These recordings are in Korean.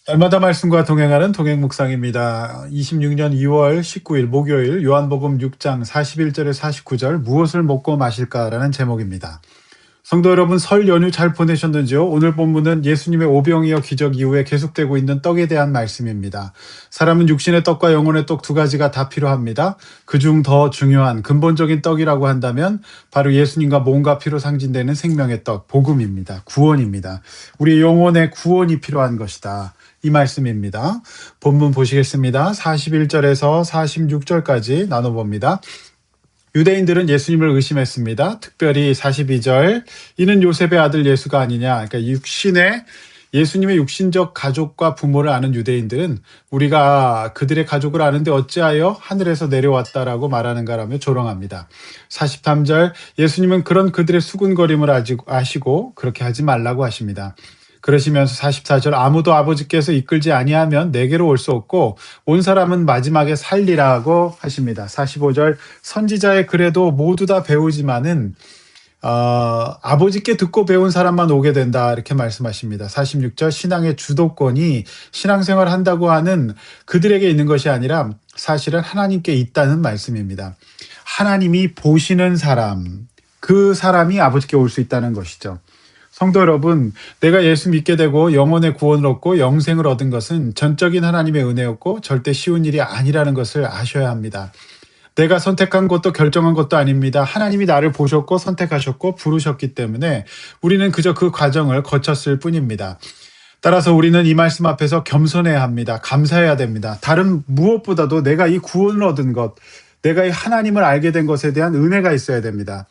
날마다 말씀과 동행하는 동행 묵상입니다. 26년 2월 19일 목요일 요한복음 6장 41절에 49절 무엇을 먹고 마실까라는 제목입니다. 성도 여러분, 설 연휴 잘 보내셨는지요? 오늘 본문은 예수님의 오병이어 기적 이후에 계속되고 있는 떡에 대한 말씀입니다. 사람은 육신의 떡과 영혼의 떡 두 가지가 다 필요합니다. 그중 더 중요한 근본적인 떡이라고 한다면 바로 예수님과 몸과 피로 상징되는 생명의 떡, 복음입니다. 구원입니다. 우리 영혼의 구원이 필요한 것이다. 이 말씀입니다. 본문 보시겠습니다. 41절에서 46절까지 나눠봅니다. 유대인들은 예수님을 의심했습니다. 특별히 42절, 이는 요셉의 아들 예수가 아니냐. 그러니까 예수님의 육신적 가족과 부모를 아는 유대인들은 우리가 그들의 가족을 아는데 어찌하여 하늘에서 내려왔다라고 말하는가라며 조롱합니다. 43절, 예수님은 그런 그들의 수군거림을 아시고 그렇게 하지 말라고 하십니다. 그러시면서 44절, 아무도 아버지께서 이끌지 아니하면 내게로 올 수 없고 온 사람은 마지막에 살리라고 하십니다. 45절, 선지자의 글에도 모두 다 배우지만은 아버지께 듣고 배운 사람만 오게 된다, 이렇게 말씀하십니다. 46절, 신앙의 주도권이 신앙생활 한다고 하는 그들에게 있는 것이 아니라 사실은 하나님께 있다는 말씀입니다. 하나님이 보시는 사람, 그 사람이 아버지께 올 수 있다는 것이죠. 성도 여러분, 내가 예수 믿게 되고 영혼의 구원을 얻고 영생을 얻은 것은 전적인 하나님의 은혜였고 절대 쉬운 일이 아니라는 것을 아셔야 합니다. 내가 선택한 것도 결정한 것도 아닙니다. 하나님이 나를 보셨고 선택하셨고 부르셨기 때문에 우리는 그저 그 과정을 거쳤을 뿐입니다. 따라서 우리는 이 말씀 앞에서 겸손해야 합니다. 감사해야 됩니다. 다른 무엇보다도 내가 이 구원을 얻은 것, 내가 이 하나님을 알게 된 것에 대한 은혜가 있어야 됩니다.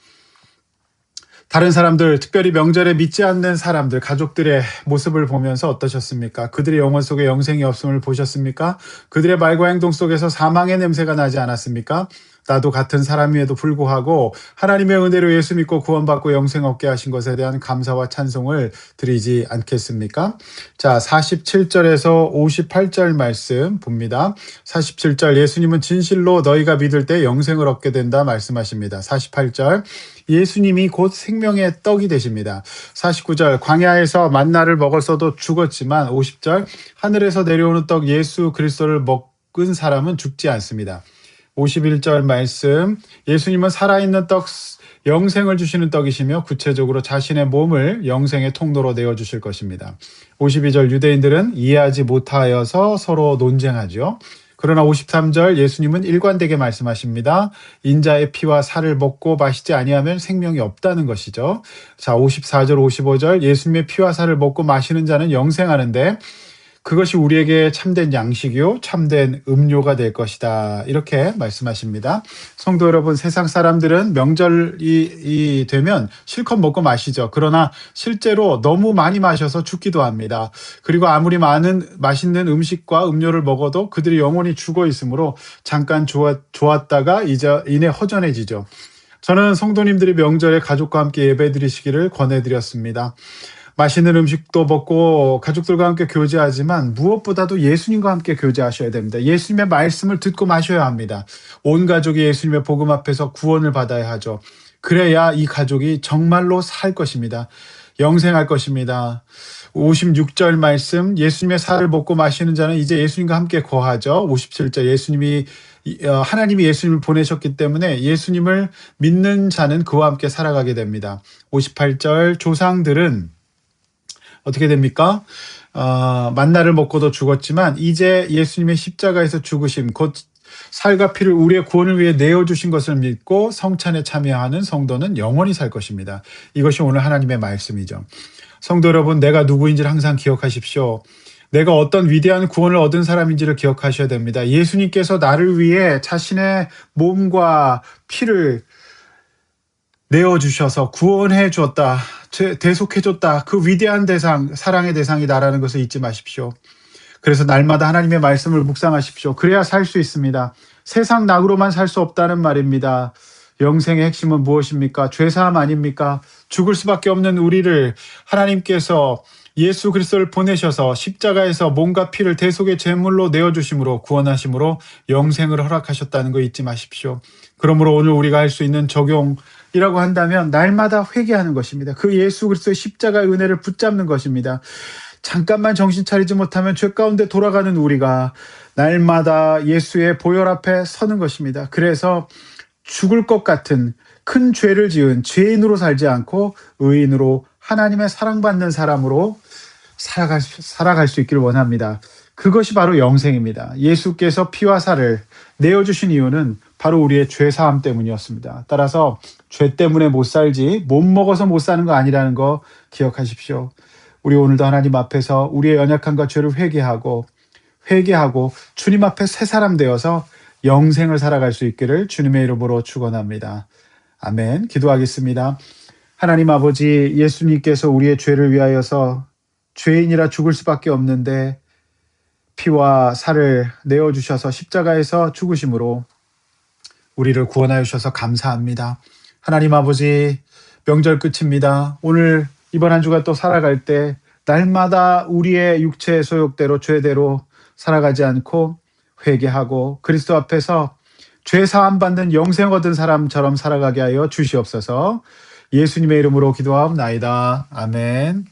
다른 사람들, 특별히 명절에 믿지 않는 사람들, 가족들의 모습을 보면서 어떠셨습니까? 그들의 영혼 속에 영생이 없음을 보셨습니까? 그들의 말과 행동 속에서 사망의 냄새가 나지 않았습니까? 나도 같은 사람임에도 불구하고 하나님의 은혜로 예수 믿고 구원받고 영생 얻게 하신 것에 대한 감사와 찬송을 드리지 않겠습니까? 자, 47절에서 58절 말씀 봅니다. 47절, 예수님은 진실로 너희가 믿을 때 영생을 얻게 된다 말씀하십니다. 48절, 예수님이 곧 생명의 떡이 되십니다. 49절, 광야에서 만나를 먹었어도 죽었지만 50절, 하늘에서 내려오는 떡 예수 그리스도를 먹은 사람은 죽지 않습니다. 51절 말씀, 예수님은 살아있는 떡, 영생을 주시는 떡이시며 구체적으로 자신의 몸을 영생의 통로로 내어주실 것입니다. 52절, 유대인들은 이해하지 못하여서 서로 논쟁하죠. 그러나 53절, 예수님은 일관되게 말씀하십니다. 인자의 피와 살을 먹고 마시지 아니하면 생명이 없다는 것이죠. 자, 54절, 55절, 예수님의 피와 살을 먹고 마시는 자는 영생하는데 그것이 우리에게 참된 양식이요 참된 음료가 될 것이다, 이렇게 말씀하십니다. 성도 여러분, 세상 사람들은 명절이 되면 실컷 먹고 마시죠. 그러나 실제로 너무 많이 마셔서 죽기도 합니다. 그리고 아무리 많은 맛있는 음식과 음료를 먹어도 그들이 영원히 죽어 있으므로 잠깐 좋았다가 이내 허전해지죠. 저는 성도님들이 명절에 가족과 함께 예배드리시기를 권해드렸습니다. 맛있는 음식도 먹고 가족들과 함께 교제하지만 무엇보다도 예수님과 함께 교제하셔야 됩니다. 예수님의 말씀을 듣고 마셔야 합니다. 온 가족이 예수님의 복음 앞에서 구원을 받아야 하죠. 그래야 이 가족이 정말로 살 것입니다. 영생할 것입니다. 56절 말씀, 예수님의 살을 먹고 마시는 자는 이제 예수님과 함께 거하죠. 57절, 하나님이 예수님을 보내셨기 때문에 예수님을 믿는 자는 그와 함께 살아가게 됩니다. 58절, 조상들은 어떻게 됩니까? 만나를 먹고도 죽었지만 이제 예수님의 십자가에서 죽으심, 곧 살과 피를 우리의 구원을 위해 내어주신 것을 믿고 성찬에 참여하는 성도는 영원히 살 것입니다. 이것이 오늘 하나님의 말씀이죠. 성도 여러분, 내가 누구인지를 항상 기억하십시오. 내가 어떤 위대한 구원을 얻은 사람인지를 기억하셔야 됩니다. 예수님께서 나를 위해 자신의 몸과 피를 내어주셔서 구원해 주었다, 대속해 줬다. 그 위대한 대상, 사랑의 대상이 나라는 것을 잊지 마십시오. 그래서 날마다 하나님의 말씀을 묵상하십시오. 그래야 살 수 있습니다. 세상 낙으로만 살 수 없다는 말입니다. 영생의 핵심은 무엇입니까? 죄사함 아닙니까? 죽을 수밖에 없는 우리를 하나님께서 예수 그리스도를 보내셔서 십자가에서 몸과 피를 대속의 제물로 내어주심으로 구원하심으로 영생을 허락하셨다는 거 잊지 마십시오. 그러므로 오늘 우리가 할 수 있는 적용이라고 한다면 날마다 회개하는 것입니다. 그 예수 그리스도의 십자가의 은혜를 붙잡는 것입니다. 잠깐만 정신 차리지 못하면 죄 가운데 돌아가는 우리가 날마다 예수의 보혈 앞에 서는 것입니다. 그래서 죽을 것 같은 큰 죄를 지은 죄인으로 살지 않고 의인으로 하나님의 사랑받는 사람으로 살아갈 수 있기를 원합니다. 그것이 바로 영생입니다. 예수께서 피와 살을 내어주신 이유는 바로 우리의 죄 사함 때문이었습니다. 따라서 죄 때문에 못 살지 못 먹어서 못 사는 거 아니라는 거 기억하십시오. 우리 오늘도 하나님 앞에서 우리의 연약함과 죄를 회개하고 주님 앞에 새 사람 되어서 영생을 살아갈 수 있기를 주님의 이름으로 축원합니다. 아멘. 기도하겠습니다. 하나님 아버지, 예수님께서 우리의 죄를 위하여서 죄인이라 죽을 수밖에 없는데 피와 살을 내어주셔서 십자가에서 죽으심으로 우리를 구원하여 주셔서 감사합니다. 하나님 아버지, 명절 끝입니다. 오늘 이번 한 주가 또 살아갈 때 날마다 우리의 육체의 소욕대로 죄대로 살아가지 않고 회개하고 그리스도 앞에서 죄 사함 받는 영생 얻은 사람처럼 살아가게 하여 주시옵소서. 예수님의 이름으로 기도하옵나이다. 아멘.